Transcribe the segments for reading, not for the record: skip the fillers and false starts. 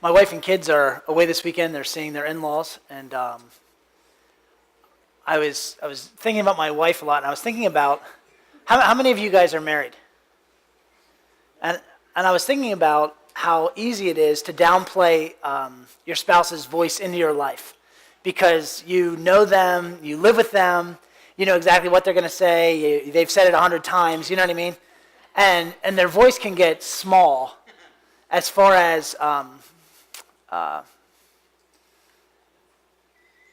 My wife and kids are away this weekend. They're seeing their in-laws, and I was thinking about my wife a lot, and I was thinking about how many of you guys are married, and I was thinking about how easy it is to downplay your spouse's voice into your life, because you know them, you live with them, you know exactly what they're going to say. They've said it 100 times. You know what I mean? And their voice can get small, as far as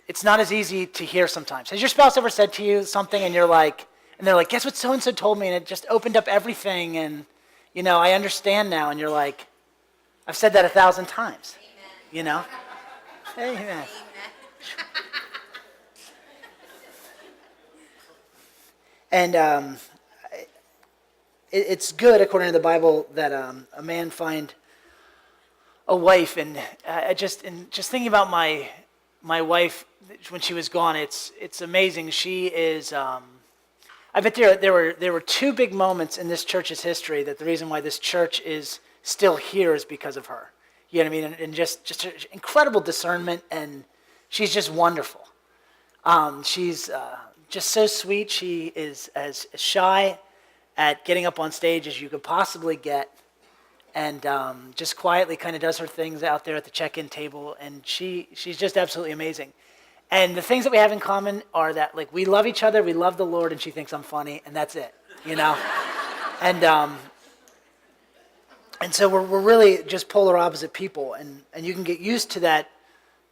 it's not as easy to hear sometimes. Has your spouse ever said to you something and they're like, guess what so-and-so told me, and it just opened up everything, and, I understand now, and you're like, I've said that 1,000 times, Amen. Amen. Amen. And it's good, according to the Bible, that a man find a wife, and just thinking about my wife when she was gone, it's amazing. She is. I bet there were two big moments in this church's history that the reason why this church is still here is because of her. You know what I mean? And just incredible discernment, and she's just wonderful. She's just so sweet. She is as shy at getting up on stage as you could possibly get, and just quietly kind of does her things out there at the check-in table, and she's just absolutely amazing. And the things that we have in common are that, like, we love each other, we love the Lord, and she thinks I'm funny, and that's it, And so we're really just polar opposite people, and you can get used to that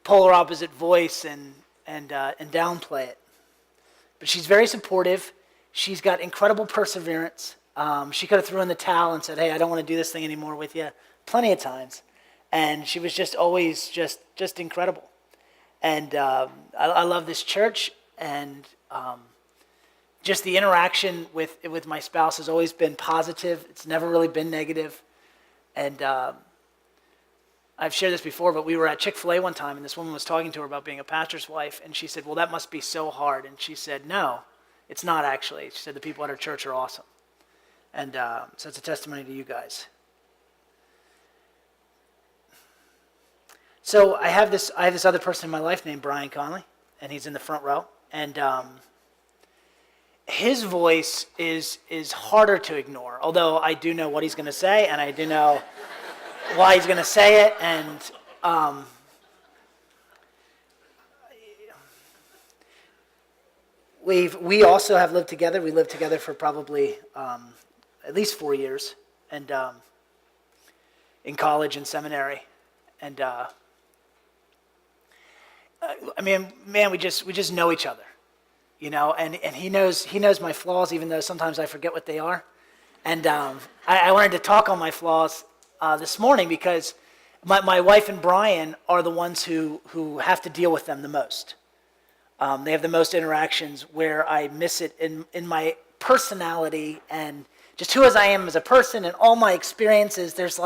polar opposite voice and downplay it. But she's very supportive. She's got incredible perseverance. She could have thrown in the towel and said, "Hey, I don't want to do this thing anymore with you," plenty of times. And she was just always just incredible. And I love this church, and just the interaction with my spouse has always been positive. It's never really been negative. And I've shared this before, but we were at Chick-fil-A one time, and this woman was talking to her about being a pastor's wife, and she said, "Well, that must be so hard." And she said, "No, it's not actually." She said, "The people at our church are awesome." And so it's a testimony to you guys. So I have this other person in my life named Brian Conley, and he's in the front row. And his voice is harder to ignore, although I do know what he's going to say, and I do know why he's going to say it. And we also have lived together. We lived together for probably at least 4 years, and in college and seminary. And I mean, man, we just know each other, and he knows my flaws, even though sometimes I forget what they are. And I wanted to talk on my flaws this morning, because my wife and Brian are the ones who have to deal with them the most. They have the most interactions where I miss it in my personality and just who as I am as a person, and all my experiences. There's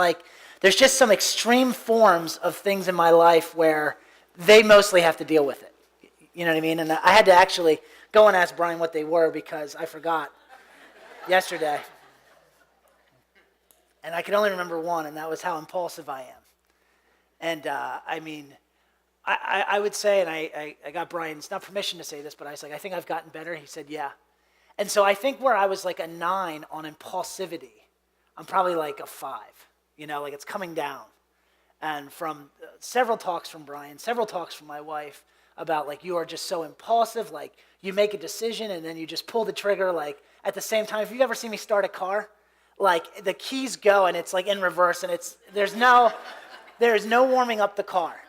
just some extreme forms of things in my life where they mostly have to deal with it. You know what I mean? And I had to actually go and ask Brian what they were, because I forgot yesterday. And I could only remember one, and that was how impulsive I am. And I mean, I would say, and I got Brian's, not permission to say this, but I was like, "I think I've gotten better." He said, "Yeah." And so I think where I was like a 9 on impulsivity, I'm probably like a 5. Like it's coming down. And from several talks from Brian, several talks from my wife about, like, you are just so impulsive, like you make a decision and then you just pull the trigger, like at the same time. If you've ever seen me start a car, like the keys go and it's like in reverse, and there's no warming up the car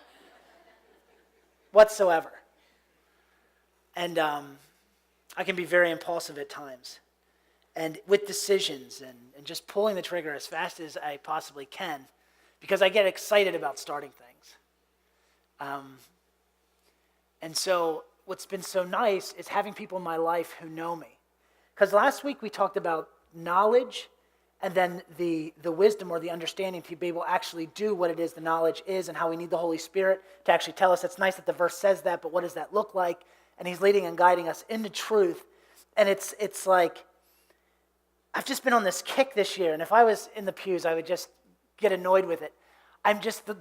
whatsoever. And I can be very impulsive at times, and with decisions and just pulling the trigger as fast as I possibly can, because I get excited about starting things. And so what's been so nice is having people in my life who know me. Because last week we talked about knowledge, and then the wisdom or the understanding to be able to actually do what it is the knowledge is, and how we need the Holy Spirit to actually tell us. It's nice that the verse says that, but what does that look like? And he's leading and guiding us into truth. And it's like, I've just been on this kick this year, and if I was in the pews, I would just get annoyed with it.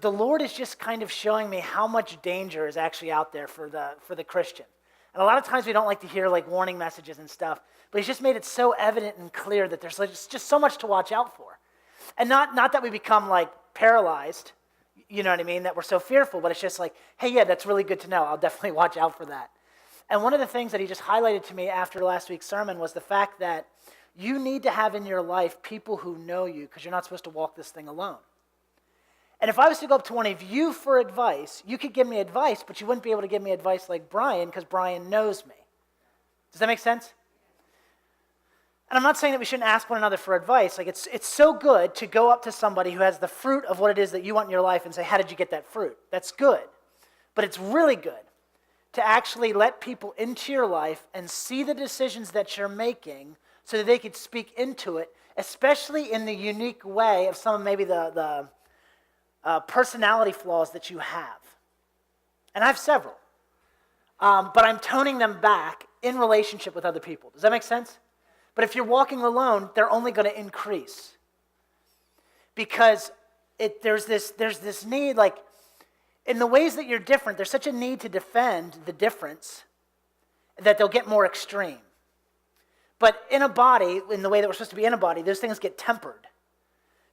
The Lord is just kind of showing me how much danger is actually out there for the Christian. And a lot of times we don't like to hear like warning messages and stuff, but he's just made it so evident and clear that there's like just so much to watch out for. And not that we become like paralyzed, you know what I mean, that we're so fearful, but it's just like, hey, yeah, that's really good to know. I'll definitely watch out for that. And one of the things that he just highlighted to me after last week's sermon was the fact that you need to have in your life people who know you, because you're not supposed to walk this thing alone. And if I was to go up to one of you for advice, you could give me advice, but you wouldn't be able to give me advice like Brian, because Brian knows me. Does that make sense? And I'm not saying that we shouldn't ask one another for advice. Like it's so good to go up to somebody who has the fruit of what it is that you want in your life and say, how did you get that fruit? That's good. But it's really good to actually let people into your life and see the decisions that you're making so that they could speak into it, especially in the unique way of some of maybe the personality flaws that you have. And I have several. But I'm toning them back in relationship with other people. Does that make sense? But if you're walking alone, they're only going to increase. Because there's this need, like, in the ways that you're different, there's such a need to defend the difference that they'll get more extreme. But in a body, in the way that we're supposed to be in a body, those things get tempered.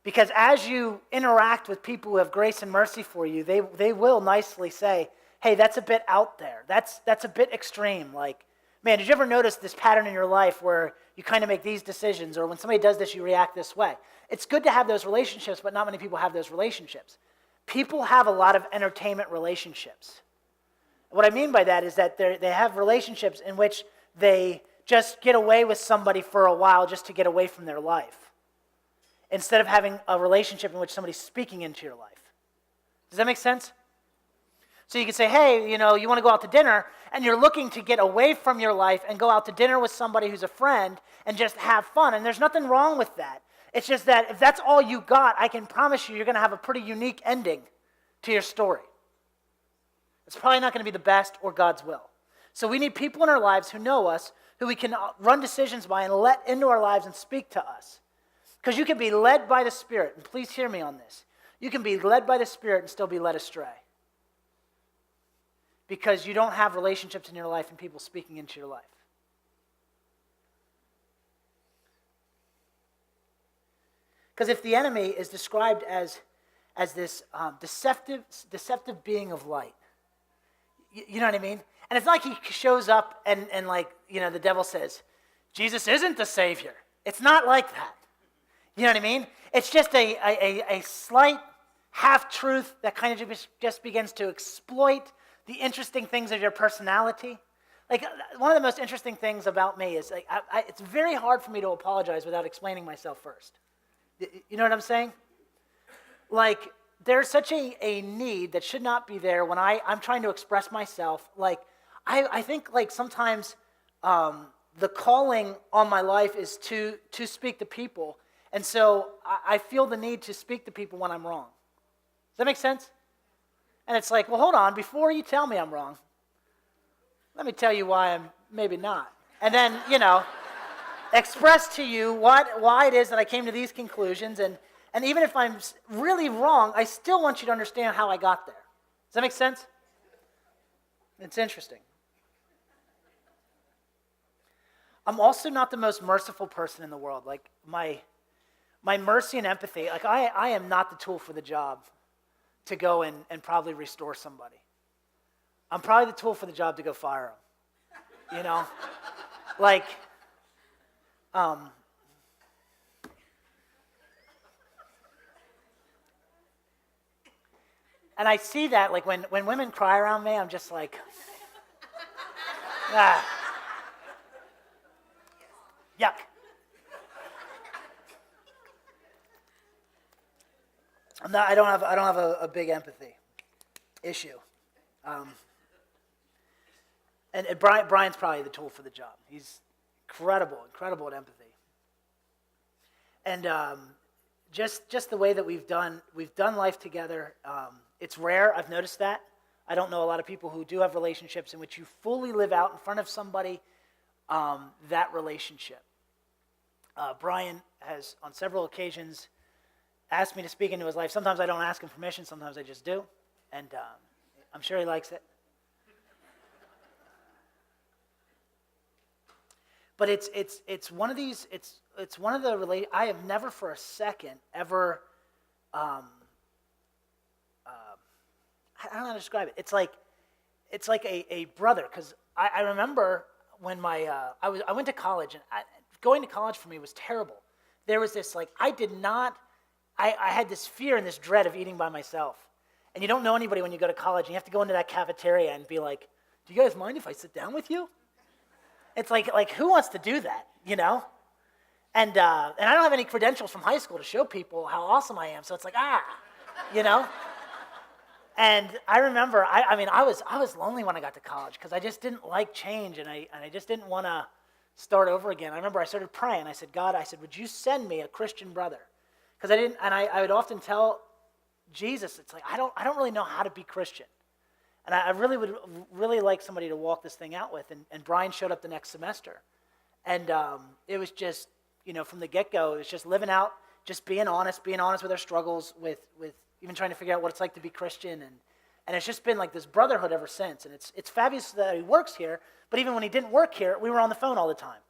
Because as you interact with people who have grace and mercy for you, they will nicely say, hey, that's a bit out there. That's a bit extreme. Like, man, did you ever notice this pattern in your life where you kind of make these decisions, or when somebody does this, you react this way? It's good to have those relationships, but not many people have those relationships. People have a lot of entertainment relationships. What I mean by that is that they have relationships in which they just get away with somebody for a while just to get away from their life, instead of having a relationship in which somebody's speaking into your life. Does that make sense? So you can say, hey, you want to go out to dinner, and you're looking to get away from your life and go out to dinner with somebody who's a friend and just have fun. And there's nothing wrong with that. It's just that if that's all you got, I can promise you're going to have a pretty unique ending to your story. It's probably not going to be the best or God's will. So we need people in our lives who know us, who we can run decisions by and let into our lives and speak to us. Because you can be led by the Spirit, and please hear me on this. You can be led by the Spirit and still be led astray. Because you don't have relationships in your life and people speaking into your life. Because if the enemy is described as this deceptive being of light, you know what I mean? And it's not like he shows up and like, the devil says, Jesus isn't the Savior. It's not like that. You know what I mean? It's just a slight half-truth that kind of just begins to exploit the interesting things of your personality. Like, one of the most interesting things about me is like it's very hard for me to apologize without explaining myself first. You know what I'm saying? Like, there's such a need that should not be there when I'm trying to express myself. Like, I think like sometimes the calling on my life is to speak to people. And so I feel the need to speak to people when I'm wrong. Does that make sense? And it's like, well, hold on. Before you tell me I'm wrong, let me tell you why I'm maybe not. And then, express to you why it is that I came to these conclusions. And even if I'm really wrong, I still want you to understand how I got there. Does that make sense? It's interesting. I'm also not the most merciful person in the world. Like, my mercy and empathy, like I am not the tool for the job to go and probably restore somebody. I'm probably the tool for the job to go fire them. Like, and I see that, like, when women cry around me, I'm just like, yuck. I don't have a big empathy issue. And Brian's probably the tool for the job. He's incredible at empathy. And just the way that we've done life together, it's rare. I've noticed that. I don't know a lot of people who do have relationships in which you fully live out in front of somebody that relationship. Brian has, on several occasions, asked me to speak into his life. Sometimes I don't ask him permission, sometimes I just do. And I'm sure he likes it. But it's one of these, it's one of the, I have never for a second ever, I don't know how to describe it. It's like a brother, because I remember when I went to college, and going to college for me was terrible. There was this, I had this fear and this dread of eating by myself. And you don't know anybody when you go to college, and you have to go into that cafeteria and be like, do you guys mind if I sit down with you? It's like who wants to do that, you know? And I don't have any credentials from high school to show people how awesome I am, so it's like, you know? And I remember, I was lonely when I got to college because I just didn't like change, and I just didn't want to start over again. I remember I started praying. I said, God, would you send me a Christian brother? Because I would often tell Jesus, it's like, I don't really know how to be Christian. And I really would really like somebody to walk this thing out with. And Brian showed up the next semester. And it was just, from the get-go, it was just living out, just being honest with our struggles, with even trying to figure out what it's like to be Christian. And it's just been like this brotherhood ever since. And it's fabulous that he works here, but even when he didn't work here, we were on the phone all the time.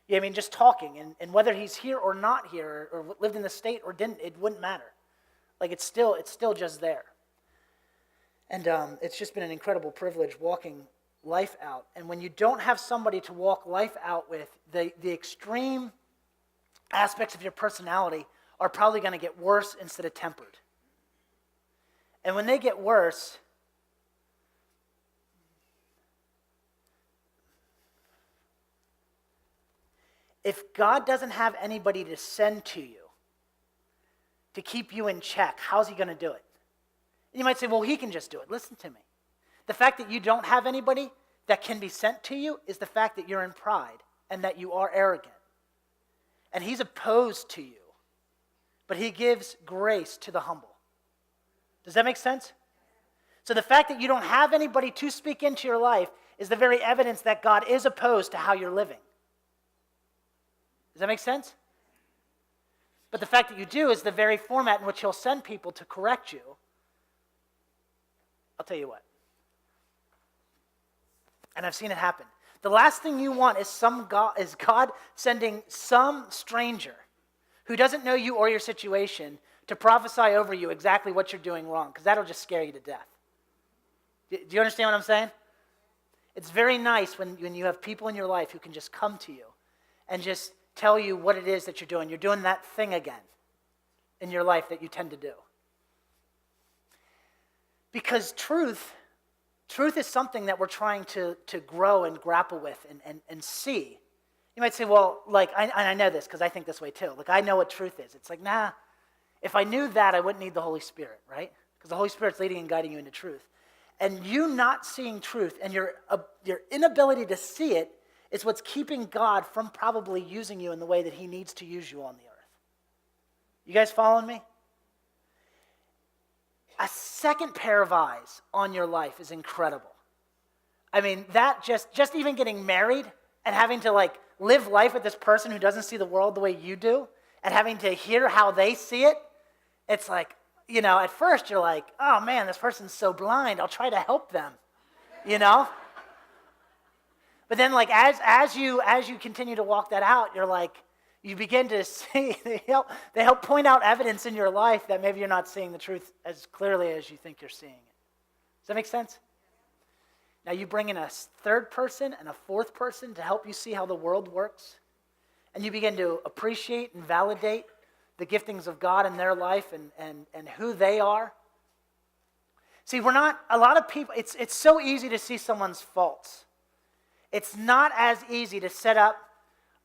Yeah, I mean, just talking. And whether he's here or not here, or lived in the state or didn't, it wouldn't matter. It's still just there. And it's just been an incredible privilege walking life out. And when you don't have somebody to walk life out with, the extreme aspects of your personality are probably going to get worse instead of tempered. And when they get worse, if God doesn't have anybody to send to you to keep you in check, how's he going to do it? And you might say, well, he can just do it. Listen to me. The fact that you don't have anybody that can be sent to you is the fact that you're in pride and that you are arrogant. And he's opposed to you, but he gives grace to the humble. Does that make sense? So the fact that you don't have anybody to speak into your life is the very evidence that God is opposed to how you're living. Does that make sense? But the fact that you do is the very format in which he'll send people to correct you. I'll tell you what. And I've seen it happen. The last thing you want is God sending some stranger who doesn't know you or your situation to prophesy over you exactly what you're doing wrong, because that'll just scare you to death. Do you understand what I'm saying? It's very nice when you have people in your life who can just come to you and just tell you what it is that you're doing. You're doing that thing again in your life that you tend to do. Because truth is something that we're trying to grow and grapple with and see. You might say, well, I know this because I think this way too. I know what truth is. It's like, nah, if I knew that, I wouldn't need the Holy Spirit, right? Because the Holy Spirit's leading and guiding you into truth. And you not seeing truth and your inability to see it is what's keeping God from probably using you in the way that he needs to use you on the earth. You guys following me? A second pair of eyes on your life is incredible. I mean, that just even getting married and having to live life with this person who doesn't see the world the way you do and having to hear how they see it, it's like, at first you're like, oh man, this person's so blind, I'll try to help them, But then as you continue to walk that out, you're like, you begin to see, they help point out evidence in your life that maybe you're not seeing the truth as clearly as you think you're seeing it. Does that make sense? Now you bring in a third person and a fourth person to help you see how the world works, and you begin to appreciate and validate the giftings of God in their life and who they are. See, a lot of people, it's so easy to see someone's faults. It's not as easy to set up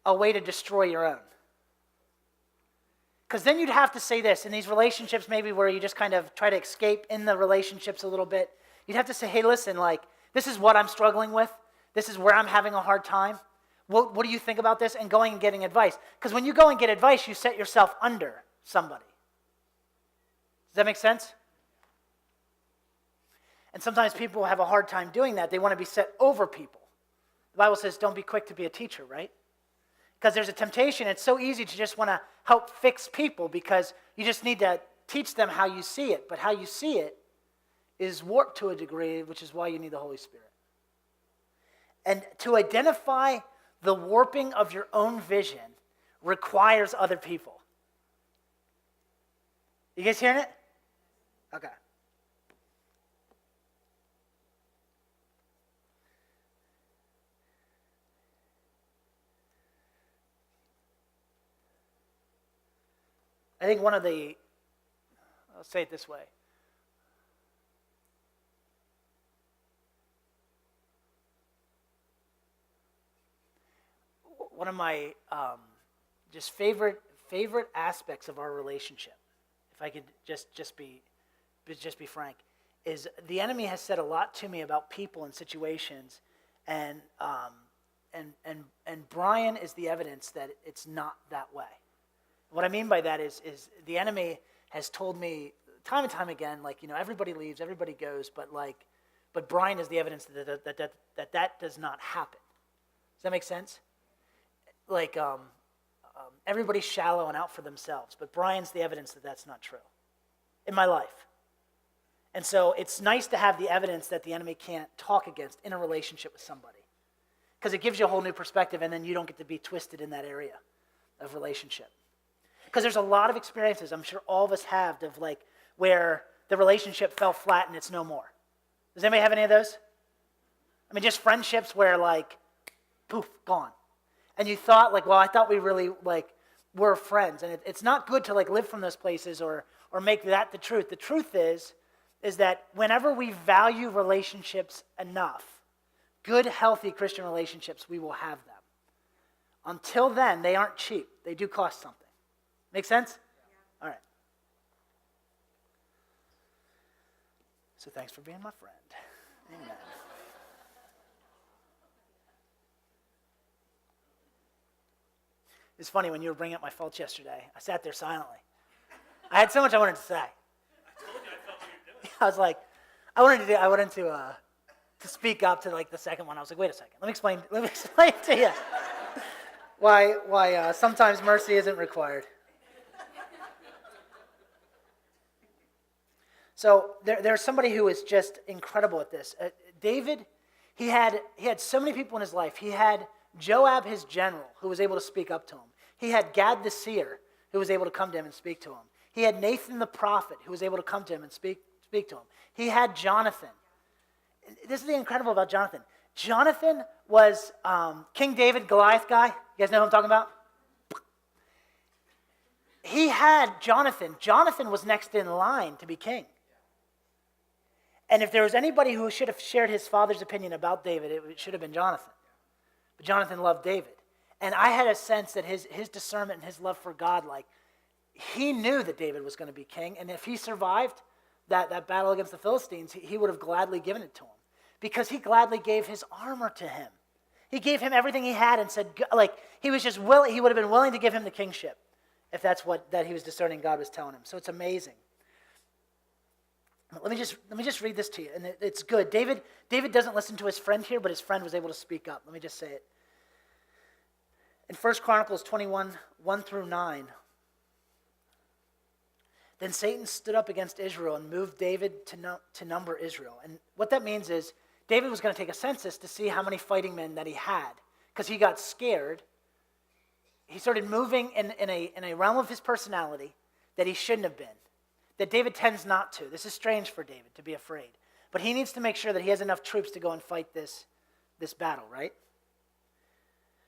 a way to destroy your own. Because then you'd have to say this, in these relationships maybe where you just kind of try to escape in the relationships a little bit, you'd have to say, hey, listen, this is what I'm struggling with. This is where I'm having a hard time. What do you think about this? And going and getting advice. Because when you go and get advice, you set yourself under somebody. Does that make sense? And sometimes people have a hard time doing that. They want to be set over people. The Bible says don't be quick to be a teacher, right? Because there's a temptation. It's so easy to just want to help fix people because you just need to teach them how you see it. But how you see it is warped to a degree, which is why you need the Holy Spirit. And to identify the warping of your own vision requires other people. You guys hearing it? Okay. I think I'll say it this way. One of my just favorite aspects of our relationship, if I could just be frank, is the enemy has said a lot to me about people and situations, and Brian is the evidence that it's not that way. What I mean by that is the enemy has told me time and time again, like, everybody leaves, everybody goes, but Brian is the evidence that does not happen. Does that make sense? Like, everybody's shallow and out for themselves, but Brian's the evidence that that's not true in my life. And so it's nice to have the evidence that the enemy can't talk against in a relationship with somebody, because it gives you a whole new perspective, and then you don't get to be twisted in that area of relationship. Because there's a lot of experiences, I'm sure all of us have, of like where the relationship fell flat and it's no more. Does anybody have any of those? I mean, just friendships where like, poof, gone. And you thought like, well, I thought we really like were friends. And it's not good to like live from those places or make that the truth. The truth is that whenever we value relationships enough, good, healthy Christian relationships, we will have them. Until then, they aren't cheap. They do cost something. Make sense? Yeah. All right. So thanks for being my friend. Amen. It's funny, when you were bringing up my faults yesterday, I sat there silently. I had so much I wanted to say. I told you I felt what you were doing. I was like, I wanted to speak up to like the second one. I was like, wait a second, let me explain to you why sometimes mercy isn't required. So there's somebody who is just incredible at this. David, he had so many people in his life. He had Joab, his general, who was able to speak up to him. He had Gad the seer, who was able to come to him and speak to him. He had Nathan the prophet, who was able to come to him and speak to him. He had Jonathan. This is the incredible about Jonathan. Jonathan was King David, Goliath guy. You guys know who I'm talking about? He had Jonathan. Jonathan was next in line to be king. And if there was anybody who should have shared his father's opinion about David, it should have been Jonathan. But Jonathan loved David. And I had a sense that his discernment and his love for God, like, he knew that David was going to be king. And if he survived that battle against the Philistines, he would have gladly given it to him. Because he gladly gave his armor to him. He gave him everything he had and said, like, he was just willing, he would have been willing to give him the kingship if that's what that he was discerning God was telling him. So it's amazing. Let me just read this to you, and it's good. David doesn't listen to his friend here, but his friend was able to speak up. Let me just say it. In 1 Chronicles 21, 1 through 9, then Satan stood up against Israel and moved David to number Israel. And what that means is David was going to take a census to see how many fighting men that he had, because he got scared. He started moving in a realm of his personality that he shouldn't have been. That David tends not to. This is strange for David, to be afraid. But he needs to make sure that he has enough troops to go and fight this battle, right?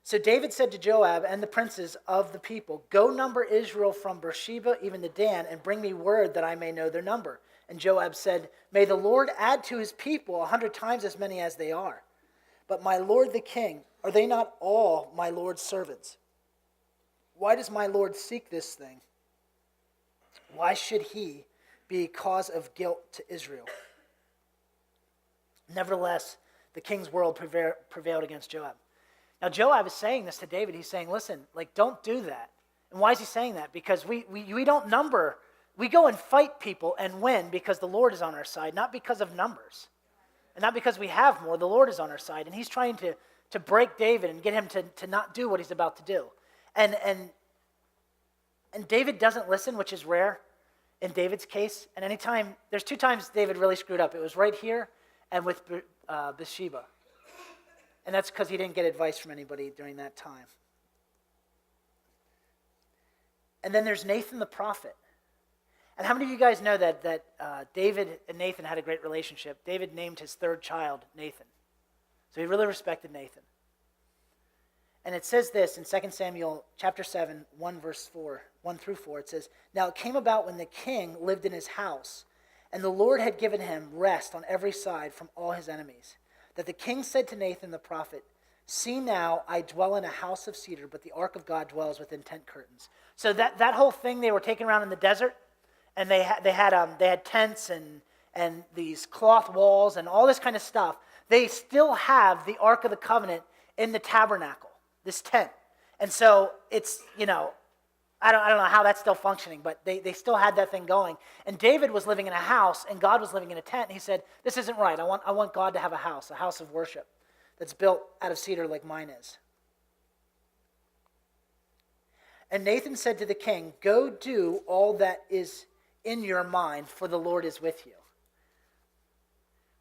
So David said to Joab and the princes of the people, "Go number Israel from Beersheba even to Dan, and bring me word that I may know their number." And Joab said, "May the Lord add to his people 100 times as many as they are. But my lord the king, are they not all my lord's servants? Why does my lord seek this thing? Why should he be cause of guilt to Israel?" Nevertheless, the king's word prevailed against Joab. Now, Joab is saying this to David. He's saying, listen, like, don't do that. And why is he saying that? Because we don't number. We go and fight people and win because the Lord is on our side, not because of numbers. And not because we have more. The Lord is on our side. And he's trying to break David and get him to not do what he's about to do. And David doesn't listen, which is rare in David's case. And anytime, there's 2 times David really screwed up. It was right here and with Bathsheba. And that's because he didn't get advice from anybody during that time. And then there's Nathan the prophet. And how many of you guys know that David and Nathan had a great relationship? David named his 3rd child Nathan. So he really respected Nathan. And it says this in 2 Samuel chapter 7, 1 through 4. It says, "Now it came about when the king lived in his house, and the Lord had given him rest on every side from all his enemies, that the king said to Nathan the prophet, 'See now, I dwell in a house of cedar, but the ark of God dwells within tent curtains.'" So that whole thing, they were taken around in the desert, and they had tents and these cloth walls and all this kind of stuff. They still have the Ark of the Covenant in the tabernacle, this tent. And so it's, I don't know how that's still functioning, but they still had that thing going. And David was living in a house, and God was living in a tent. And he said, "This isn't right. I want God to have a house of worship that's built out of cedar like mine is." And Nathan said to the king, "Go do all that is in your mind, for the Lord is with you."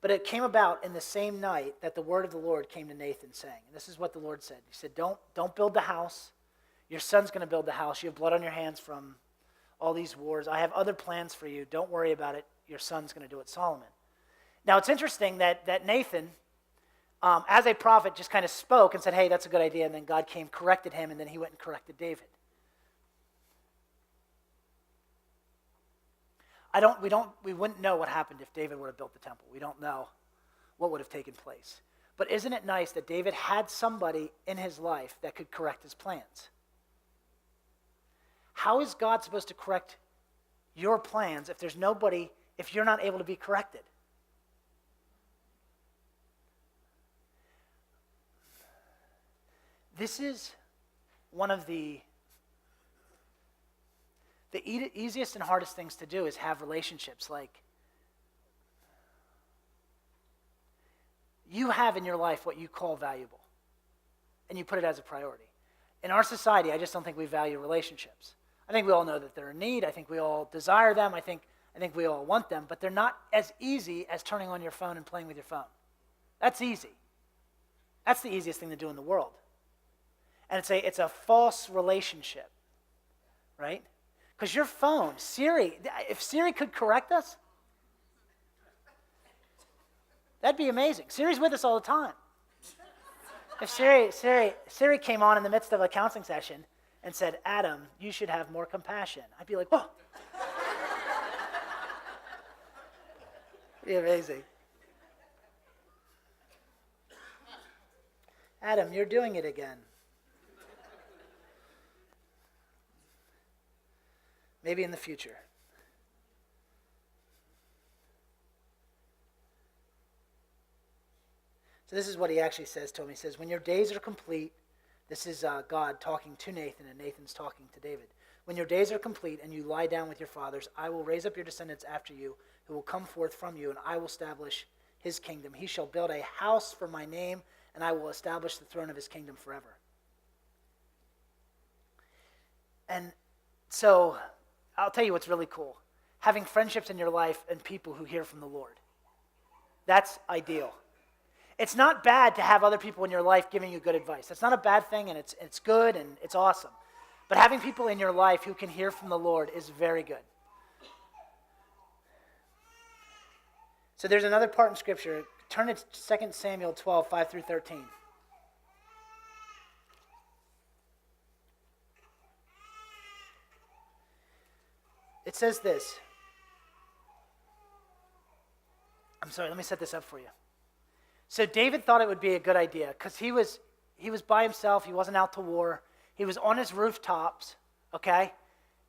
But it came about in the same night that the word of the Lord came to Nathan, saying, and this is what the Lord said. He said, don't build the house. Your son's going to build the house. You have blood on your hands from all these wars. I have other plans for you. Don't worry about it. Your son's going to do it, Solomon. Now, it's interesting that Nathan, as a prophet, just kind of spoke and said, "Hey, that's a good idea." And then God came, corrected him, and then he went and corrected David. We wouldn't know what happened if David would have built the temple. We don't know what would have taken place. But isn't it nice that David had somebody in his life that could correct his plans? How is God supposed to correct your plans if if you're not able to be corrected? This is one of the easiest and hardest things to do is have relationships. Like, you have in your life what you call valuable, and you put it as a priority. In our society, I just don't think we value relationships. I think we all know that they're in need. I think we all desire them. I think we all want them, but they're not as easy as turning on your phone and playing with your phone. That's easy. That's the easiest thing to do in the world. And it's a false relationship, right? Because your phone, Siri, if Siri could correct us, that'd be amazing. Siri's with us all the time. If Siri came on in the midst of a counseling session and said, "Adam, you should have more compassion," I'd be like, "Whoa." It'd be amazing. "Adam, you're doing it again." Maybe in the future. So this is what he actually says to him. He says, "When your days are complete," this is God talking to Nathan, and Nathan's talking to David. "When your days are complete and you lie down with your fathers, I will raise up your descendants after you, who will come forth from you, and I will establish his kingdom. He shall build a house for my name, and I will establish the throne of his kingdom forever." And so I'll tell you what's really cool. Having friendships in your life and people who hear from the Lord. That's ideal. It's not bad to have other people in your life giving you good advice. That's not a bad thing, and it's good, and it's awesome. But having people in your life who can hear from the Lord is very good. So there's another part in Scripture. Turn to 2 Samuel 12, 5 through 13. It says this. I'm sorry, let me set this up for you. So David thought it would be a good idea because he was by himself. He wasn't out to war. He was on his rooftops, okay?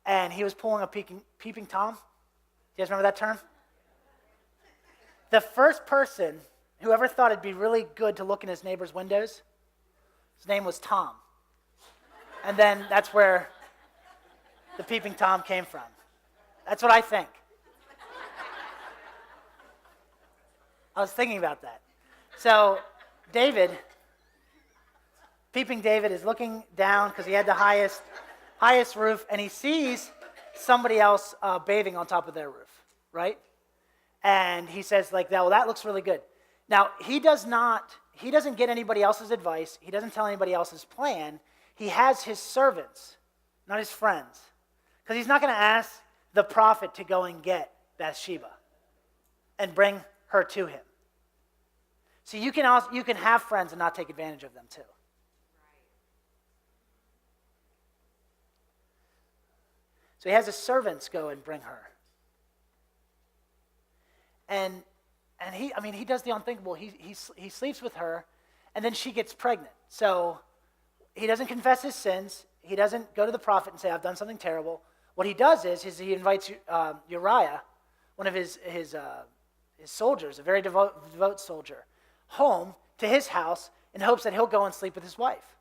And he was pulling a peeping Tom. Do you guys remember that term? The first person who ever thought it'd be really good to look in his neighbor's windows, his name was Tom. And then that's where the peeping Tom came from. That's what I think. I was thinking about that. So David Peeping David is looking down because he had the highest roof, and he sees somebody else bathing on top of their roof, right? And he says like, well, that looks really good. Now, he doesn't get anybody else's advice. He doesn't tell anybody else's plan. He has his servants, not his friends. Because he's not going to ask the prophet to go and get Bathsheba and bring her to him. So you can have friends and not take advantage of them too. So he has his servants go and bring her. And he does the unthinkable. He sleeps with her, and then she gets pregnant. So he doesn't confess his sins. He doesn't go to the prophet and say, I've done something terrible. What he does is he invites Uriah, one of his soldiers, a very devout soldier, home to his house in hopes that he'll go and sleep with his wife.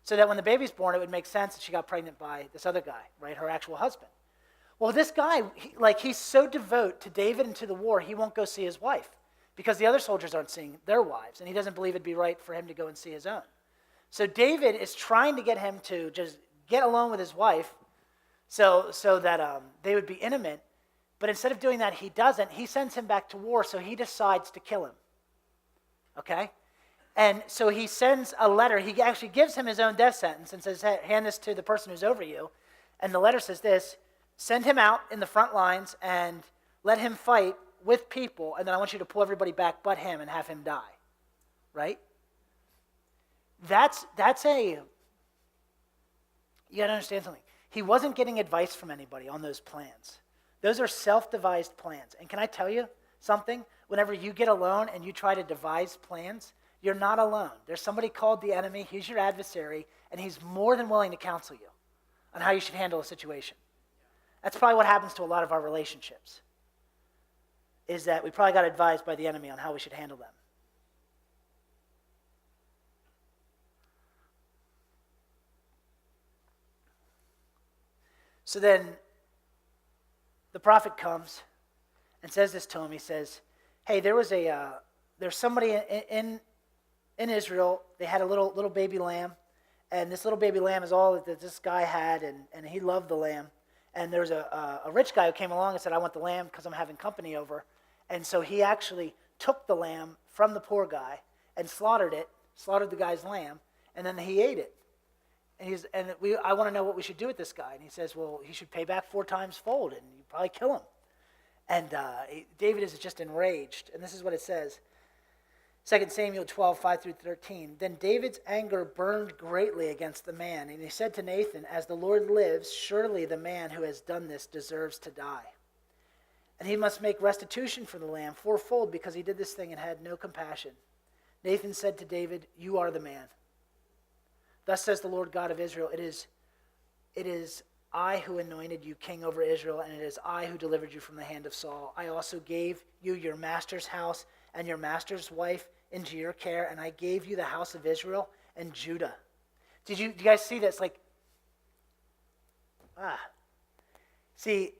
So that when the baby's born, it would make sense that she got pregnant by this other guy, right, her actual husband. Well, this guy, he's so devout to David and to the war, he won't go see his wife because the other soldiers aren't seeing their wives, and he doesn't believe it'd be right for him to go and see his own. So David is trying to get him to just get alone with his wife so that they would be intimate, but instead of doing that, he doesn't. He sends him back to war, so he decides to kill him. Okay? And so he sends a letter. He actually gives him his own death sentence and says, hey, hand this to the person who's over you. And the letter says this, send him out in the front lines and let him fight with people, and then I want you to pull everybody back but him and have him die. Right? You got to understand something. He wasn't getting advice from anybody on those plans. Those are self-devised plans. And can I tell you something? Whenever you get alone and you try to devise plans, you're not alone. There's somebody called the enemy. He's your adversary, and he's more than willing to counsel you on how you should handle a situation. That's probably what happens to a lot of our relationships, is that we probably got advised by the enemy on how we should handle them. So then the prophet comes and says this to him. He says, hey, there's somebody in Israel. They had a little baby lamb, and this little baby lamb is all that this guy had, and he loved the lamb. And there's a rich guy who came along and said, I want the lamb because I'm having company over. And so he actually took the lamb from the poor guy and slaughtered the guy's lamb, and then he ate it. And I want to know what we should do with this guy. And he says, well, he should pay back 4 times fold, and you probably kill him. And David is just enraged. And this is what it says. 2 Samuel 12, 5 through 13. Then David's anger burned greatly against the man, and he said to Nathan, as the Lord lives, surely the man who has done this deserves to die. And he must make restitution for the lamb 4-fold because he did this thing and had no compassion. Nathan said to David, you are the man. Thus says the Lord God of Israel, it is I who anointed you king over Israel, and it is I who delivered you from the hand of Saul. I also gave you your master's house and your master's wife into your care, and I gave you the house of Israel and Judah. Do you guys see this? See,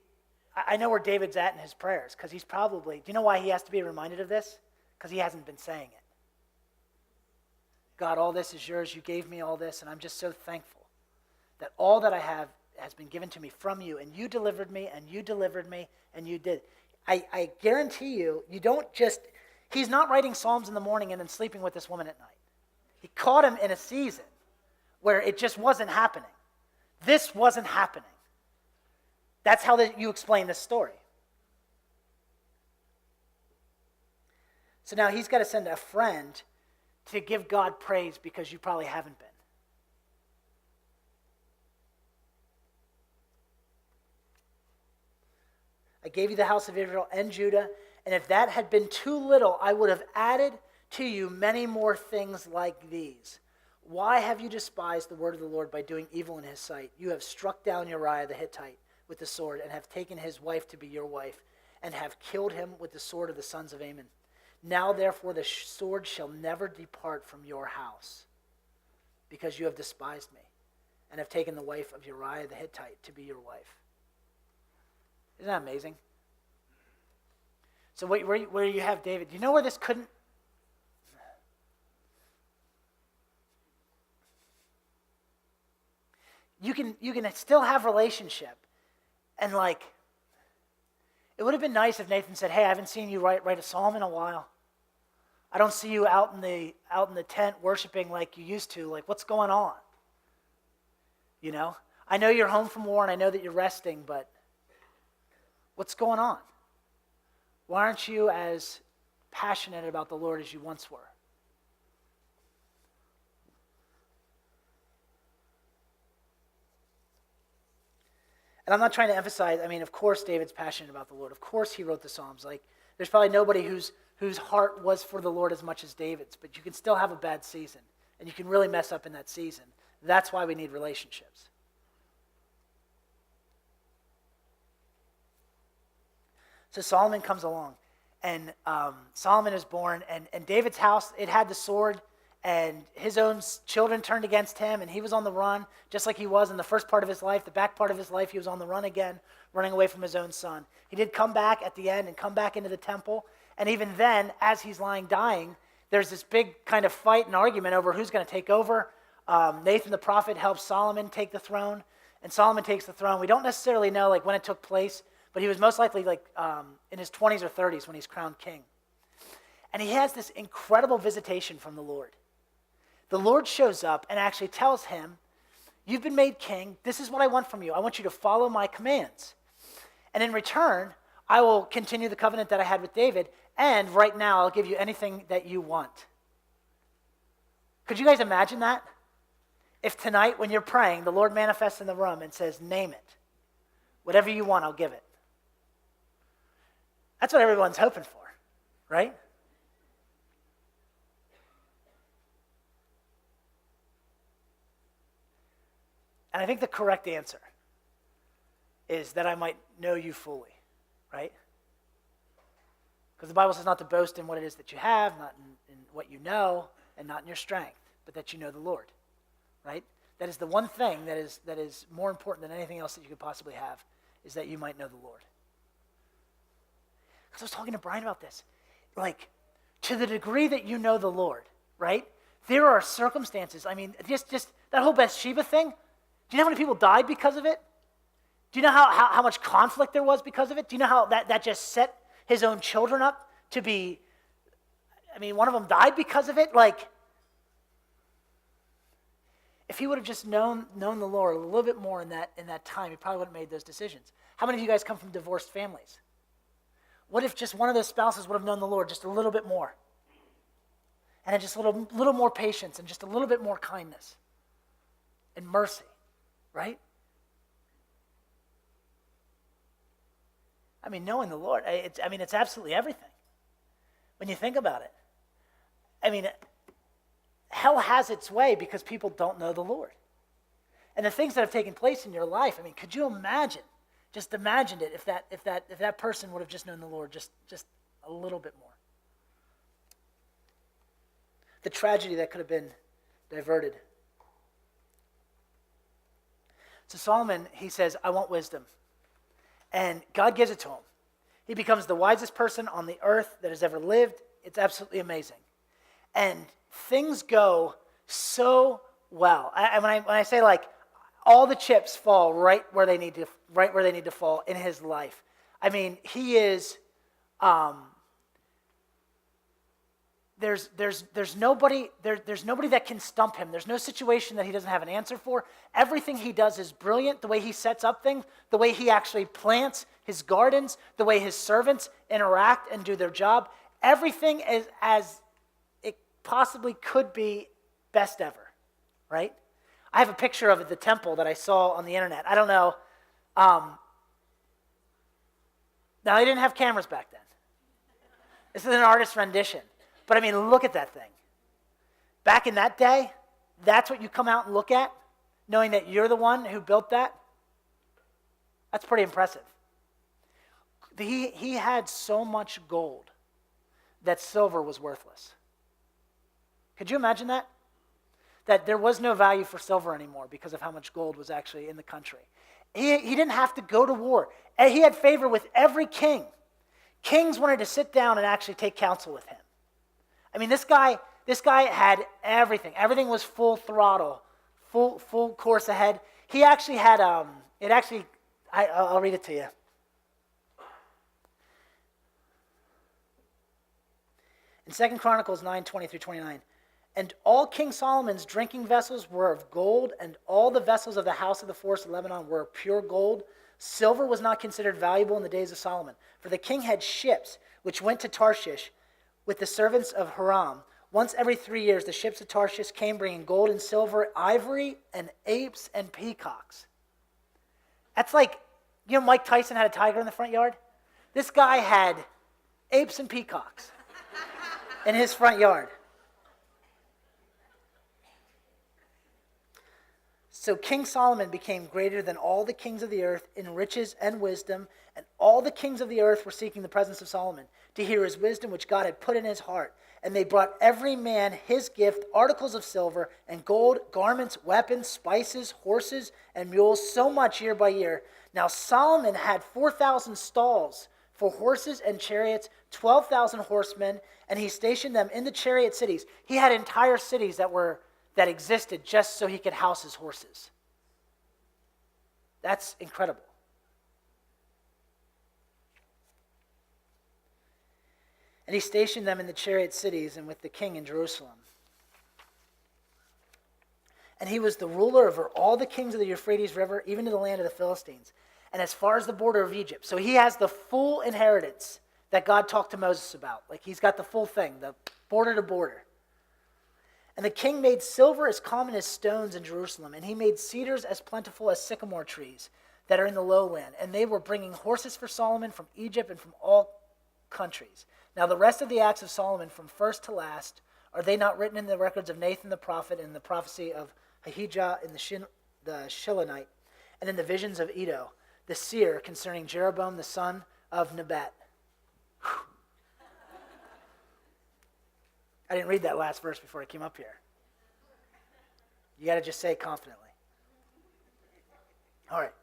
I know where David's at in his prayers, because he's probably, do you know why he has to be reminded of this? Because he hasn't been saying it. God, all this is yours. You gave me all this, and I'm just so thankful that all that I have has been given to me from you, and you delivered me, and you delivered me, and you did. I guarantee you don't just, he's not writing Psalms in the morning and then sleeping with this woman at night. He caught him in a season where it just wasn't happening. This wasn't happening. That's how you explain this story. So now he's got to send a friend to give God praise because you probably haven't been. I gave you the house of Israel and Judah, and if that had been too little, I would have added to you many more things like these. Why have you despised the word of the Lord by doing evil in his sight? You have struck down Uriah the Hittite with the sword, and have taken his wife to be your wife, and have killed him with the sword of the sons of Ammon. Now, therefore, the sword shall never depart from your house, because you have despised me, and have taken the wife of Uriah the Hittite to be your wife. Isn't that amazing? So where you have David, do you know where this couldn't? you can still have relationship. And like, it would have been nice if Nathan said, hey, I haven't seen you write a psalm in a while. I don't see you out in the tent worshiping like you used to. Like, what's going on? You know? I know you're home from war and I know that you're resting, but what's going on? Why aren't you as passionate about the Lord as you once were? And I'm not trying to emphasize, I mean, of course David's passionate about the Lord. Of course he wrote the Psalms. Like, there's probably nobody whose heart was for the Lord as much as David's, but you can still have a bad season, and you can really mess up in that season. That's why we need relationships. So Solomon comes along, and Solomon is born, and David's house, it had the sword, and his own children turned against him, and he was on the run, just like he was in the first part of his life. The back part of his life, he was on the run again, running away from his own son. He did come back at the end and come back into the temple, and even then, as he's lying dying, there's this big kind of fight and argument over who's going to take over. Nathan the prophet helps Solomon take the throne, and Solomon takes the throne. We don't necessarily know like when it took place, but he was most likely like in his 20s or 30s when he's crowned king. And he has this incredible visitation from the Lord. The Lord shows up and actually tells him, you've been made king. This is what I want from you. I want you to follow my commands. And in return, I will continue the covenant that I had with David, and right now I'll give you anything that you want. Could you guys imagine that? If tonight when you're praying, the Lord manifests in the room and says, name it. Whatever you want, I'll give it. That's what everyone's hoping for, right? And I think the correct answer is that I might know you fully, right? Because the Bible says not to boast in what it is that you have, not in what you know, and not in your strength, but that you know the Lord, right? That is the one thing that is more important than anything else that you could possibly have, is that you might know the Lord. Because I was talking to Brian about this. Like, to the degree that you know the Lord, right? There are circumstances. I mean, just that whole Bathsheba thing. Do you know how many people died because of it? Do you know how much conflict there was because of it? Do you know how that just set his own children up to be, I mean, one of them died because of it? Like, if he would have just known the Lord a little bit more in that time, he probably would have made those decisions. How many of you guys come from divorced families? What if just one of those spouses would have known the Lord just a little bit more? And had just a little more patience and just a little bit more kindness and mercy, right? I mean, knowing the Lord, it's absolutely everything. When you think about it. I mean, hell has its way because people don't know the Lord. And the things that have taken place in your life, I mean, could you imagine? Just imagine it if that person would have just known the Lord just a little bit more. The tragedy that could have been diverted. So Solomon, he says, I want wisdom. And God gives it to him. He becomes the wisest person on the earth that has ever lived. It's absolutely amazing. And things go so well. When I say like all the chips fall right where they need to fall in his life. I mean, he is there's nobody that can stump him. There's no situation that he doesn't have an answer for. Everything he does is brilliant. The way he sets up things, the way he actually plants his gardens, the way his servants interact and do their job. Everything is as it possibly could be, best ever, right? I have a picture of the temple that I saw on the internet. I don't know. Now, they didn't have cameras back then. This is an artist's rendition. But I mean, look at that thing. Back in that day, that's what you come out and look at, knowing that you're the one who built that. That's pretty impressive. He had so much gold that silver was worthless. Could you imagine that? That there was no value for silver anymore because of how much gold was actually in the country. He didn't have to go to war. And he had favor with every king. Kings wanted to sit down and actually take counsel with him. I mean, this guy had everything. Everything was full throttle, full course ahead. he actually had, I'll read it to you. In 2 Chronicles 9:20 through 29, and all King Solomon's drinking vessels were of gold, and all the vessels of the house of the forest of Lebanon were pure gold. Silver was not considered valuable in the days of Solomon, for the king had ships which went to Tarshish with the servants of Hiram. Once every 3 years, the ships of Tarshish came bringing gold and silver, ivory, and apes and peacocks. That's like, Mike Tyson had a tiger in the front yard? This guy had apes and peacocks in his front yard. So King Solomon became greater than all the kings of the earth in riches and wisdom, and all the kings of the earth were seeking the presence of Solomon to hear his wisdom which God had put in his heart. And they brought every man his gift, articles of silver and gold, garments, weapons, spices, horses, and mules, so much year by year. Now Solomon had 4,000 stalls for horses and chariots, 12,000 horsemen, and he stationed them in the chariot cities. He had entire cities that existed just so he could house his horses. That's incredible. And he stationed them in the chariot cities and with the king in Jerusalem. And he was the ruler over all the kings of the Euphrates River, even to the land of the Philistines, and as far as the border of Egypt. So he has the full inheritance that God talked to Moses about. Like he's got the full thing, the border to border. And the king made silver as common as stones in Jerusalem, and he made cedars as plentiful as sycamore trees that are in the lowland. And they were bringing horses for Solomon from Egypt and from all countries. Now the rest of the acts of Solomon from first to last, are they not written in the records of Nathan the prophet, and in the prophecy of Ahijah in the Shilonite, and in the visions of Iddo, the seer, concerning Jeroboam the son of Nebat? Whew. I didn't read that last verse before I came up here. You got to just say it confidently. All right.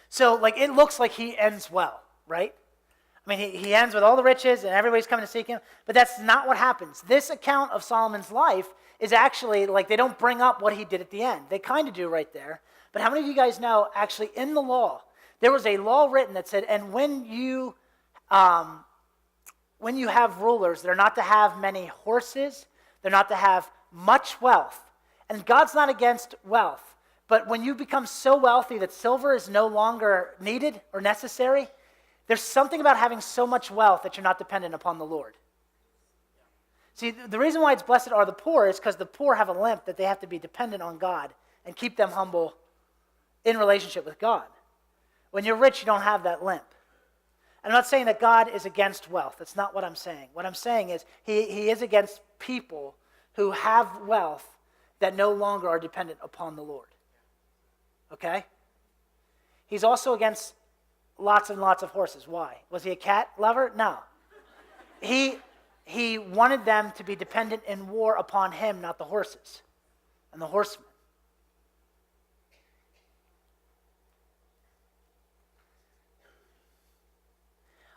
So, it looks like he ends well, right? I mean, he ends with all the riches and everybody's coming to seek him, but that's not what happens. This account of Solomon's life is actually, they don't bring up what he did at the end. They kind of do right there. But how many of you guys know, actually, in the law, there was a law written that said, and when you have rulers, they're not to have many horses, they're not to have much wealth. And God's not against wealth. But when you become so wealthy that silver is no longer needed or necessary, there's something about having so much wealth that you're not dependent upon the Lord. See, the reason why it's blessed are the poor is because the poor have a limp that they have to be dependent on God and keep them humble in relationship with God. When you're rich, you don't have that limp. I'm not saying that God is against wealth. That's not what I'm saying. What I'm saying is he is against people who have wealth that no longer are dependent upon the Lord. Okay? He's also against lots and lots of horses. Why? Was he a cat lover? No. He wanted them to be dependent in war upon him, not the horses and the horsemen.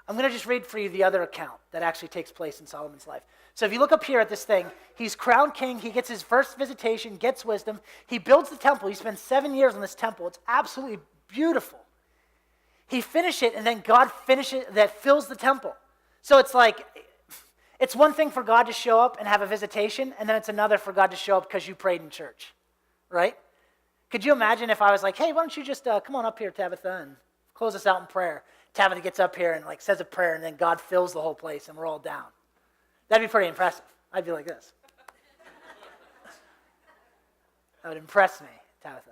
I'm going to just read for you the other account that actually takes place in Solomon's life. So if you look up here at this thing, he's crowned king. He gets his first visitation, gets wisdom. He builds the temple. He spends 7 years on this temple. It's absolutely beautiful. He finishes it, and then God finishes that fills the temple. So it's one thing for God to show up and have a visitation, and then it's another for God to show up because you prayed in church, right? Could you imagine if I was like, hey, why don't you just come on up here, Tabitha, and close us out in prayer? Tabitha gets up here and says a prayer, and then God fills the whole place, and we're all down. That'd be pretty impressive. I'd be like this. That would impress me, Tabitha.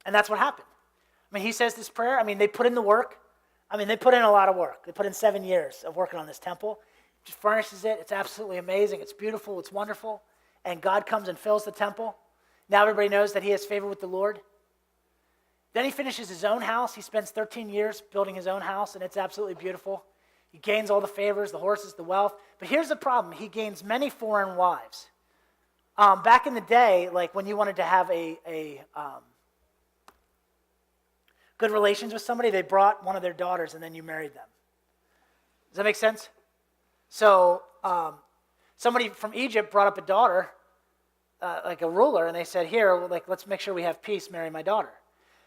And that's what happened. I mean, he says this prayer. I mean, they put in the work. I mean, they put in a lot of work. They put in 7 years of working on this temple. Just furnishes it. It's absolutely amazing. It's beautiful. It's wonderful. And God comes and fills the temple. Now everybody knows that he has favor with the Lord. Then he finishes his own house. He spends 13 years building his own house, and it's absolutely beautiful. He gains all the favors, the horses, the wealth. But here's the problem. He gains many foreign wives. Back in the day, when you wanted to have good relations with somebody, they brought one of their daughters, and then you married them. Does that make sense? So somebody from Egypt brought up a daughter like a ruler, and they said, here, like, let's make sure we have peace, marry my daughter.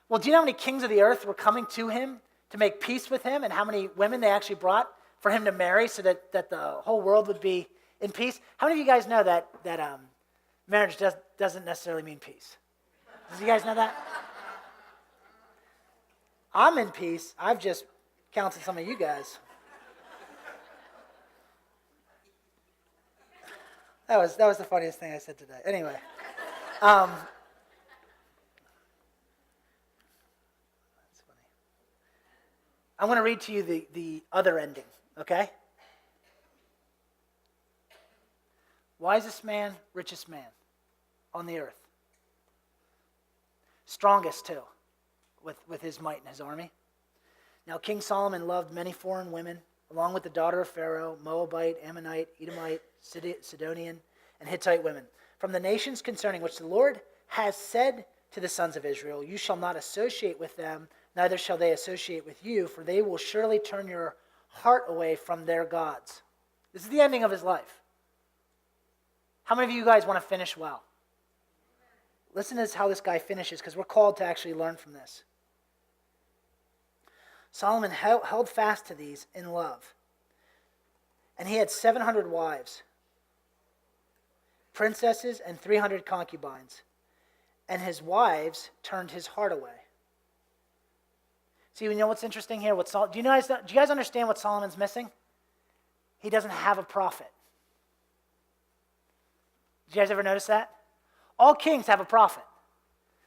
Well, do you know how many kings of the earth were coming to him to make peace with him, and how many women they actually brought for him to marry so that the whole world would be in peace? How many of you guys know that marriage doesn't necessarily mean peace? Do you guys know that? I'm in peace. I've just counseled some of you guys. That was the funniest thing I said today. Anyway. That's funny. I'm going to read to you the other ending, okay? Wisest man, richest man on the earth. Strongest too, with his might and his army. Now King Solomon loved many foreign women, along with the daughter of Pharaoh, Moabite, Ammonite, Edomite, Sidonian, and Hittite women. From the nations concerning which the Lord has said to the sons of Israel, you shall not associate with them, neither shall they associate with you, for they will surely turn your heart away from their gods. This is the ending of his life. How many of you guys want to finish well? Listen to how this guy finishes, because we're called to actually learn from this. Solomon held fast to these in love. And he had 700 wives, princesses, and 300 concubines. And his wives turned his heart away. See, you know what's interesting here? Do you guys understand what Solomon's missing? He doesn't have a prophet. Did you guys ever notice that? All kings have a prophet.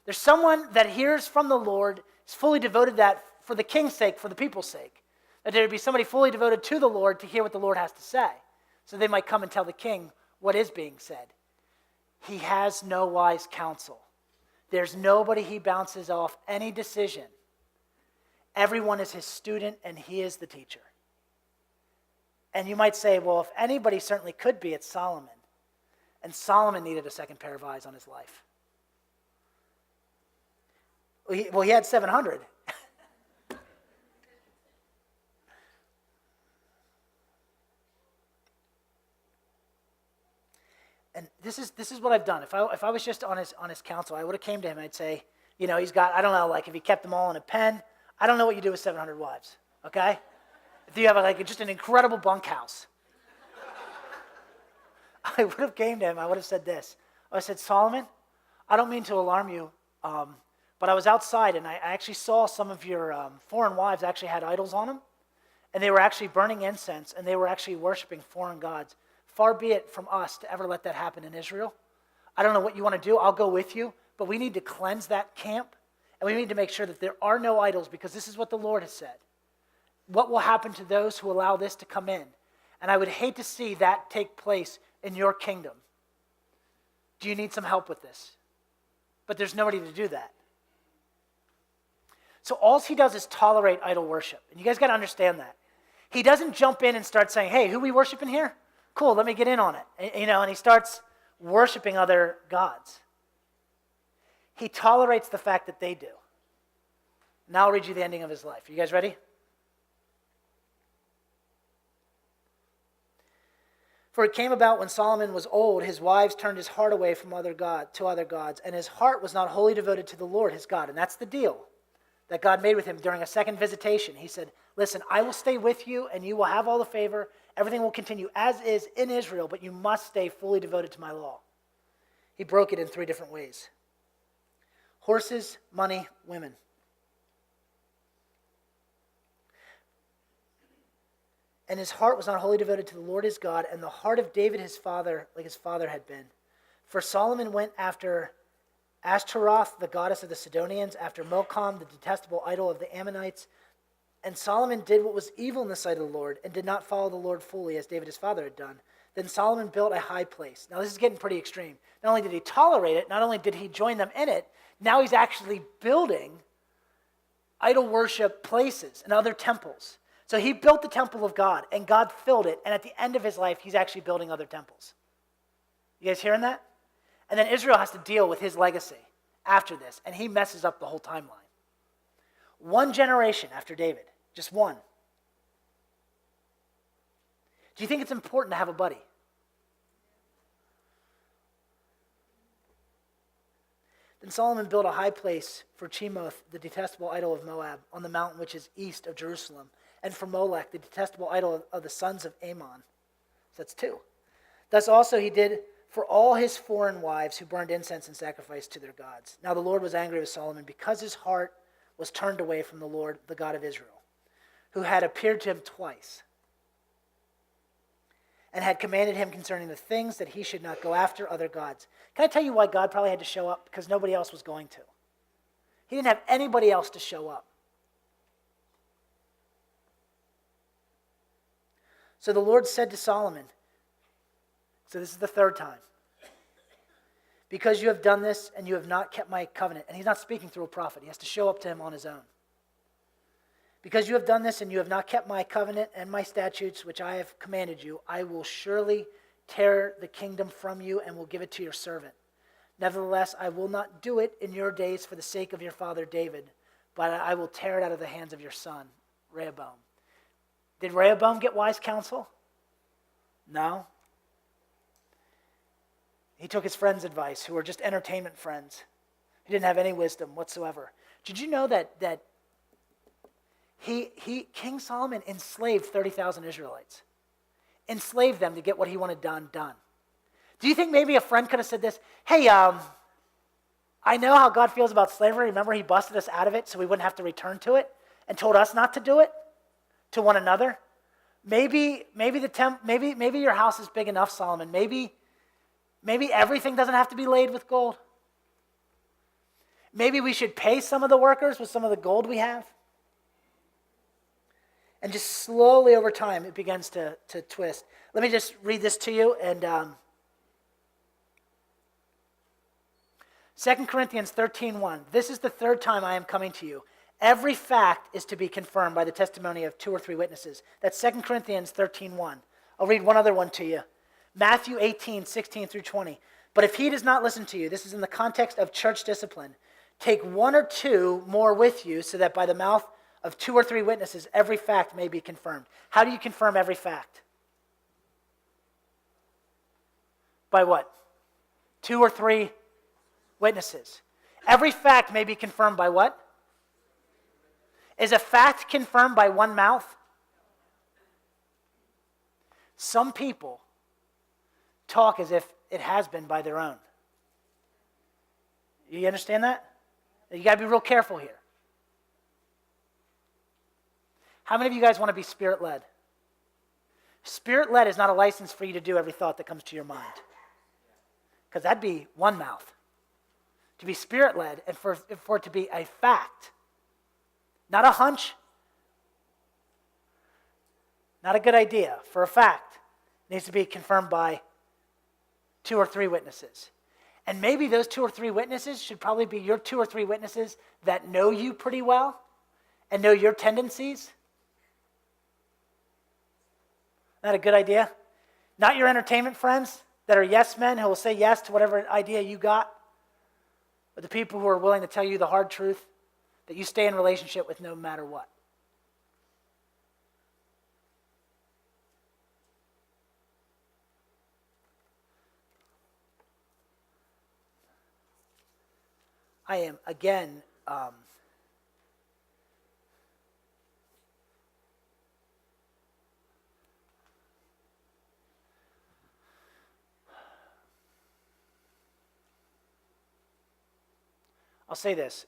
There's someone that hears from the Lord, is fully devoted to that for the king's sake, for the people's sake. That there would be somebody fully devoted to the Lord to hear what the Lord has to say. So they might come and tell the king what is being said. He has no wise counsel. There's nobody he bounces off any decision. Everyone is his student and he is the teacher. And you might say, well, if anybody certainly could be, it's Solomon. And Solomon needed a second pair of eyes on his life. Well, he had 700. And this is what I've done. If I was just on his counsel, I would have came to him and I'd say, you know, he's got, I don't know, like if he kept them all in a pen, I don't know what you do with 700 wives, okay? If you have just an incredible bunkhouse. I would have came to him, I would have said this. I said, Solomon, I don't mean to alarm you, but I was outside and I actually saw some of your foreign wives actually had idols on them, and they were actually burning incense, and they were actually worshiping foreign gods. Far be it from us to ever let that happen in Israel. I don't know what you want to do. I'll go with you, but we need to cleanse that camp, and we need to make sure that there are no idols, because this is what the Lord has said. What will happen to those who allow this to come in? And I would hate to see that take place in your kingdom. Do you need some help with this? But there's nobody to do that. So all he does is tolerate idol worship. And you guys got to understand that. He doesn't jump in and start saying, hey, who we worshiping here? Cool, let me get in on it. And he starts worshiping other gods. He tolerates the fact that they do. Now I'll read you the ending of his life. Are you guys ready? For it came about when Solomon was old, his wives turned his heart away from other gods, and his heart was not wholly devoted to the Lord his God. And that's the deal that God made with him during a second visitation. He said, listen, I will stay with you, and you will have all the favor. Everything will continue as is in Israel, but you must stay fully devoted to my law. He broke it in 3 different ways. Horses, money, women. And his heart was not wholly devoted to the Lord his God, and the heart of David his father, like his father had been. For Solomon went after Ashtaroth, the goddess of the Sidonians, after Milcom, the detestable idol of the Ammonites. And Solomon did what was evil in the sight of the Lord, and did not follow the Lord fully, as David his father had done. Then Solomon built a high place. Now this is getting pretty extreme. Not only did he tolerate it, not only did he join them in it, now he's actually building idol worship places and other temples. So he built the temple of God, and God filled it, and at the end of his life, he's actually building other temples. You guys hearing that? And then Israel has to deal with his legacy after this, and he messes up the whole timeline. 1 generation after David, just one. Do you think it's important to have a buddy? And Solomon built a high place for Chemoth, the detestable idol of Moab, on the mountain which is east of Jerusalem, and for Molech, the detestable idol of the sons of Ammon. So that's two. Thus also he did for all his foreign wives who burned incense and sacrificed to their gods. Now the Lord was angry with Solomon because his heart was turned away from the Lord, the God of Israel, who had appeared to him twice and had commanded him concerning the things that he should not go after other gods. Can I tell you why God probably had to show up? Because nobody else was going to. He didn't have anybody else to show up. So the Lord said to Solomon, so this is the third time, because you have done this and you have not kept my covenant. And he's not speaking through a prophet. He has to show up to him on his own. Because you have done this and you have not kept my covenant and my statutes, which I have commanded you, I will surely tear the kingdom from you and will give it to your servant. Nevertheless, I will not do it in your days for the sake of your father David, but I will tear it out of the hands of your son, Rehoboam. Did Rehoboam get wise counsel? No. He took his friends' advice, who were just entertainment friends. He didn't have any wisdom whatsoever. Did you know that King Solomon enslaved 30,000 Israelites? Enslaved them to get what he wanted done. Do you think maybe a friend could have said this? Hey, I know how God feels about slavery. Remember, he busted us out of it so we wouldn't have to return to it and told us not to do it to one another. Maybe your house is big enough, Solomon. Maybe everything doesn't have to be laid with gold. Maybe we should pay some of the workers with some of the gold we have. And just slowly over time, it begins to twist. Let me just read this to you. And 2 Corinthians 13:1. This is the third time I am coming to you. Every fact is to be confirmed by the testimony of 2 or 3 witnesses. That's 2 Corinthians 13:1. I'll read one other one to you. Matthew 18:16 through 20. But if he does not listen to you, this is in the context of church discipline, take 1 or 2 more with you so that by the mouth of 2 or 3 witnesses, every fact may be confirmed. How do you confirm every fact? By what? 2 or 3 witnesses. Every fact may be confirmed by what? Is a fact confirmed by one mouth? Some people talk as if it has been by their own. You understand that? You got to be real careful here. How many of you guys want to be spirit-led? Spirit-led is not a license for you to do every thought that comes to your mind. Because that'd be one mouth. To be spirit-led and for it to be a fact, not a hunch, not a good idea, for a fact, it needs to be confirmed by 2 or 3 witnesses. And maybe those 2 or 3 witnesses should probably be your 2 or 3 witnesses that know you pretty well and know your tendencies. Not a good idea? Not your entertainment friends that are yes men who will say yes to whatever idea you got, but the people who are willing to tell you the hard truth that you stay in relationship with no matter what. I am, again, I'll say this.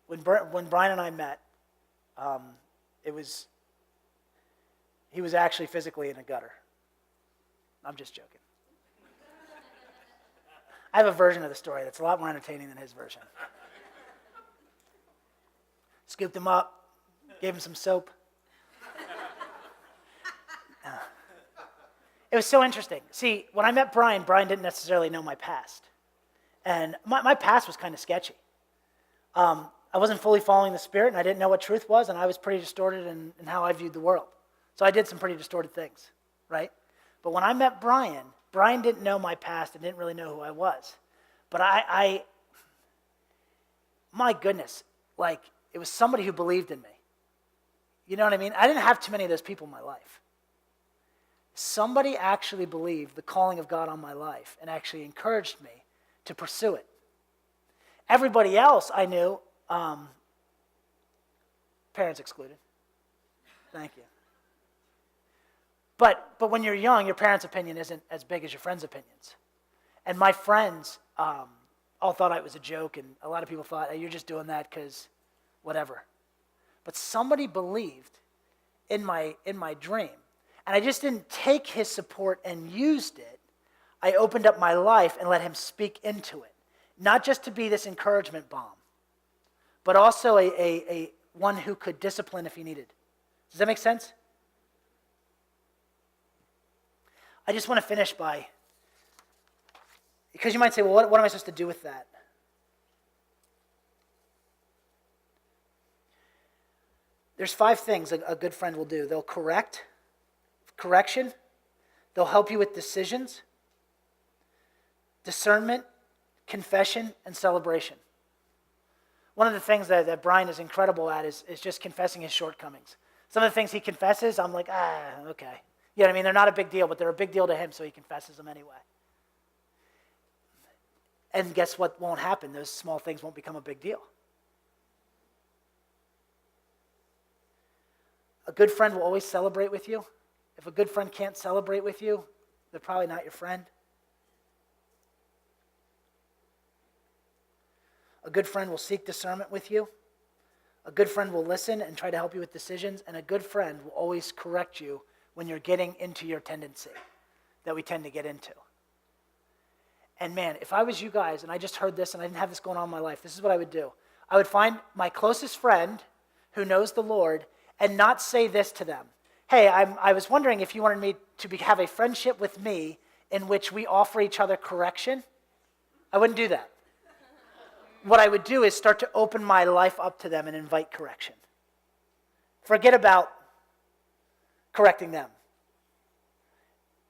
When Brian and I met, he was actually physically in a gutter. I'm just joking. I have a version of the story that's a lot more entertaining than his version. Scooped him up, gave him some soap. It was so interesting. See, when I met Brian didn't necessarily know my past. And my past was kind of sketchy. I wasn't fully following the Spirit, and I didn't know what truth was, and I was pretty distorted in how I viewed the world. So I did some pretty distorted things, right? But when I met Brian didn't know my past and didn't really know who I was. But my goodness, like, it was somebody who believed in me. You know what I mean? I didn't have too many of those people in my life. Somebody actually believed the calling of God on my life and actually encouraged me to pursue it. Everybody else I knew, parents excluded. Thank you. But when you're young, your parents' opinion isn't as big as your friends' opinions. And my friends all thought it was a joke, and a lot of people thought, hey, you're just doing that because whatever. But somebody believed in my dream. And I just didn't take his support and used it. I opened up my life and let him speak into it. Not just to be this encouragement bomb, but also a one who could discipline if he needed. Does that make sense? I just want to finish by, because you might say, well, what am I supposed to do with that? There's 5 things a good friend will do. They'll correction, they'll help you with decisions, discernment, confession, and celebration. One of the things that Brian is incredible at is just confessing his shortcomings. Some of the things he confesses, I'm like, okay. You know what I mean? They're not a big deal, but they're a big deal to him, so he confesses them anyway. And guess what won't happen? Those small things won't become a big deal. A good friend will always celebrate with you. If a good friend can't celebrate with you, they're probably not your friend. A good friend will seek discernment with you. A good friend will listen and try to help you with decisions. And a good friend will always correct you when you're getting into your tendency that we tend to get into. And man, if I was you guys and I just heard this and I didn't have this going on in my life, this is what I would do. I would find my closest friend who knows the Lord and not say this to them. Hey, I was wondering if you wanted me to have a friendship with me in which we offer each other correction. I wouldn't do that. What I would do is start to open my life up to them and invite correction. Forget about correcting them.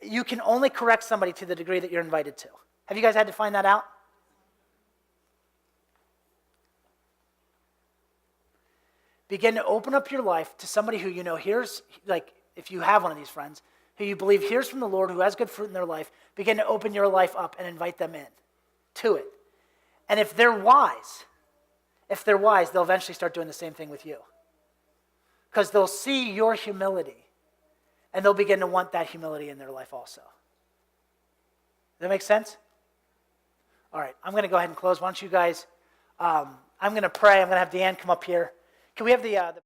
You can only correct somebody to the degree that you're invited to. Have you guys had to find that out? Begin to open up your life to somebody who you know hears, like if you have one of these friends, who you believe hears from the Lord, who has good fruit in their life. Begin to open your life up and invite them in to it. And if they're wise, they'll eventually start doing the same thing with you. Because they'll see your humility, and they'll begin to want that humility in their life also. Does that make sense? All right, I'm going to go ahead and close. Why don't you guys, I'm going to pray. I'm going to have Deanne come up here. Can we have the